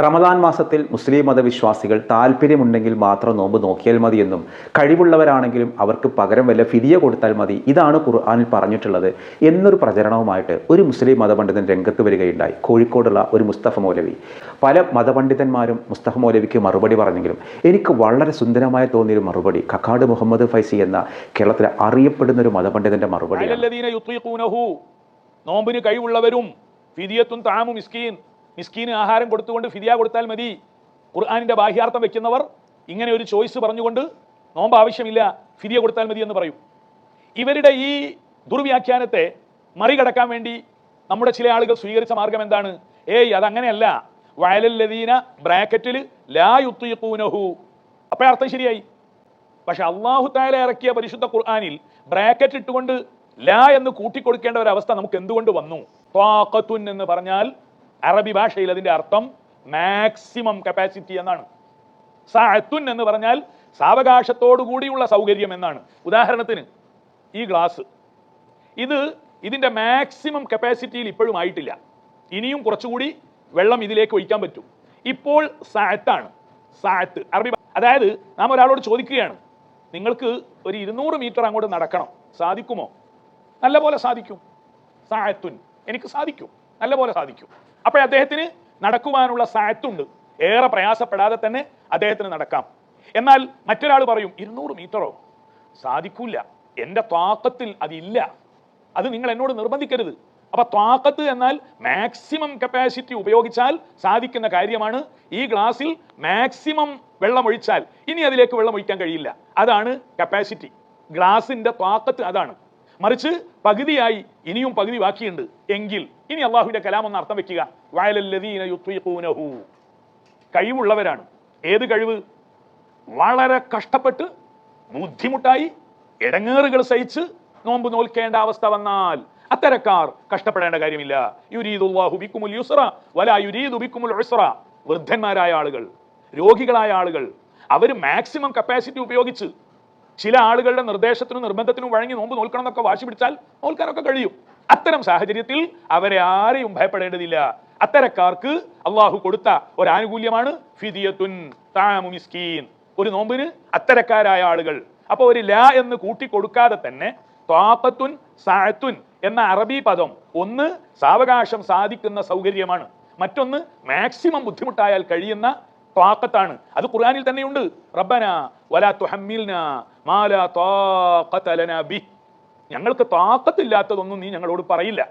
റമദാൻ മാസത്തിൽ മുസ്ലിം മതവിശ്വാസികൾ താല്പര്യമുണ്ടെങ്കിൽ മാത്രം നോമ്പ് നോക്കിയാൽ മതിയെന്നും കഴിവുള്ളവരാണെങ്കിലും അവർക്ക് പകരം വല്ല ഫിദിയ കൊടുത്താൽ മതി, ഇതാണ് ഖുർആനിൽ പറഞ്ഞിട്ടുള്ളത് എന്നൊരു പ്രചരണവുമായിട്ട് ഒരു മുസ്ലിം മതപണ്ഡിതൻ രംഗത്ത് വരികയുണ്ടായി. കോഴിക്കോടുള്ള ഒരു മുസ്തഫ മൗലവി. പല മതപണ്ഡിതന്മാരും മുസ്തഫ മൗലവിക്ക് മറുപടി പറഞ്ഞെങ്കിലും എനിക്ക് വളരെ സുന്ദരമായി തോന്നിയൊരു മറുപടി കക്കാട് മുഹമ്മദ് ഫൈസി എന്ന കേരളത്തിലെ അറിയപ്പെടുന്ന ഒരു മതപണ്ഡിതന്റെ മറുപടി. നോമ്പിന് കഴിവുള്ളവരും ഫിദിയത്തുൻ തആമു മിസ്കീൻ, മിസ്കീന് ആഹാരം കൊടുത്തുകൊണ്ട് ഫിദിയ കൊടുത്താൽ മതി. ഖുർആനിന്റെ ബാഹ്യാർത്ഥം വെക്കുന്നവർ ഇങ്ങനെ ഒരു ചോയ്സ് പറഞ്ഞുകൊണ്ട് നോമ്പ് ആവശ്യമില്ല, ഫിദിയ കൊടുത്താൽ മതി എന്ന് പറയും. ഇവരുടെ ഈ ദുർവ്യാഖ്യാനത്തെ മറികടക്കാൻ വേണ്ടി നമ്മുടെ ചില ആളുകൾ സ്വീകരിച്ച മാർഗം എന്താണ്? അതങ്ങനെയല്ല, വയലല്ലദീന ബ്രാക്കറ്റിൽ ലാ യുത്തീഖൂനഹു, അപ്പോൾ അർത്ഥം ശരിയായി. പക്ഷെ അല്ലാഹു തആല ഇറക്കിയ പരിശുദ്ധ ഖുർആനിൽ ബ്രാക്കറ്റ് ഇട്ടുകൊണ്ട് ലാ എന്ന് കൂട്ടിക്കൊടുക്കേണ്ട ഒരു അവസ്ഥ നമുക്ക് എന്തുകൊണ്ട് വന്നു? ത്വാഖത്തുൻ എന്ന് പറഞ്ഞാൽ അറബി ഭാഷയിൽ അതിന്റെ അർത്ഥം മാക്സിമം കപ്പാസിറ്റി എന്നാണ്. സഅത്തുൻ എന്ന് പറഞ്ഞാൽ സാവകാശത്തോടു കൂടിയുള്ള സൗകര്യം എന്നാണ്. ഉദാഹരണത്തിന് ഈ ഗ്ലാസ്, ഇതിന്റെ മാക്സിമം കപ്പാസിറ്റിയിൽ ഇപ്പോഴും ആയിട്ടില്ല, ഇനിയും കുറച്ചുകൂടി വെള്ളം ഇതിലേക്ക് ഒഴിക്കാൻ പറ്റും. ഇപ്പോൾ സഅത്താണ്, സഅത്ത് അറബി. അതായത് നാം ഒരാളോട് ചോദിക്കുകയാണ്, നിങ്ങൾക്ക് ഒരു 200 മീറ്റർ അങ്ങോട്ട് നടക്കണം, സാധിക്കുമോ? നല്ല പോലെ സാധിക്കും. സഅത്തുൻ, എനിക്ക് സാധിക്കും, നല്ല പോലെ സാധിക്കും. അപ്പോൾ അദ്ദേഹത്തിന് നടക്കുവാനുള്ള സഅത്തുണ്ട്, ഏറെ പ്രയാസപ്പെടാതെ തന്നെ അദ്ദേഹത്തിന് നടക്കാം. എന്നാൽ മറ്റൊരാൾ പറയും 200 മീറ്ററോ സാധിക്കൂല, എൻ്റെ ത്വാഖത്തിൽ അതില്ല, അത് നിങ്ങൾ എന്നോട് നിർബന്ധിക്കരുത്. അപ്പൊ ത്വാഖത്ത് എന്നാൽ മാക്സിമം കപ്പാസിറ്റി ഉപയോഗിച്ചാൽ സാധിക്കുന്ന കാര്യമാണ്. ഈ ഗ്ലാസിൽ മാക്സിമം വെള്ളം ഒഴിച്ചാൽ ഇനി അതിലേക്ക് വെള്ളം ഒഴിക്കാൻ കഴിയില്ല, അതാണ് കപ്പാസിറ്റി. ഗ്ലാസിന്റെ ത്വാഖത്ത് അതാണ്. മറിച്ച് പകുതിയായി, ഇനിയും പകുതി ബാക്കിയുണ്ട് എങ്കിൽ ഇനി അള്ളാഹുവിന്റെ കലാം ഒന്ന് അർത്ഥം വെക്കുക. വയലല്ലദീന യുത്വീഖൂനഹു, കഴിവുള്ളവരാണ്. ഏത് കഴിവ്? വളരെ കഷ്ടപ്പെട്ട് ബുദ്ധിമുട്ടായി ഇടങ്ങേറുകൾ സഹിച്ച് നോമ്പ് നോൽക്കേണ്ട അവസ്ഥ വന്നാൽ അത്തരക്കാർ കഷ്ടപ്പെടേണ്ട കാര്യമില്ല. യുരീദുല്ലാഹു ബിക്കുമുൽ യുസ്റ വലാ യുരീദു ബിക്കുമുൽ ഉസ്റ. വൃദ്ധന്മാരായ ആളുകൾ, രോഗികളായ ആളുകൾ, അവർ മാക്സിമം കപ്പാസിറ്റി ഉപയോഗിച്ച് ചില ആളുകളുടെ നിർദ്ദേശത്തിനും നിർബന്ധത്തിനും വഴങ്ങി നോമ്പ് നോൽക്കണം എന്നൊക്കെ വാശി പിടിച്ചാൽ നോൽക്കാനൊക്കെ കഴിയും. അത്തരം സാഹചര്യത്തിൽ അവരെ ആരെയും ഭയപ്പെടേണ്ടതില്ല. അത്തരക്കാർക്ക് അള്ളാഹു കൊടുത്ത ഒരു ആനുകൂല്യമാണ് ഫിദിയത്തുൻ തആമു മിസ്കീൻ, ഒരു നോമ്പിന് അത്തരക്കാരായ ആളുകൾ. അപ്പൊ ഒരു ലാ എന്ന് കൂട്ടിക്കൊടുക്കാതെ തന്നെ ത്വാഖത്തുൻ സഅത്തുൻ എന്ന അറബി പദം ഒന്ന് സാവകാശം സാധിക്കുന്ന സൗകര്യമാണ്, മറ്റൊന്ന് മാക്സിമം ബുദ്ധിമുട്ടായാൽ കഴിയുന്ന ത്വാഖത്താണ്. അത് ഖുർആനിൽ തന്നെയുണ്ട്. റബ്ബനാ വലാ തുഹമ്മിൽനാ മാ ലാ ത്വാഖത ലനാ ബിഹി, ഞങ്ങൾക്ക് ത്വാഖത്തില്ലാത്തതൊന്നും നീ ഞങ്ങളോട് പറയില്ല.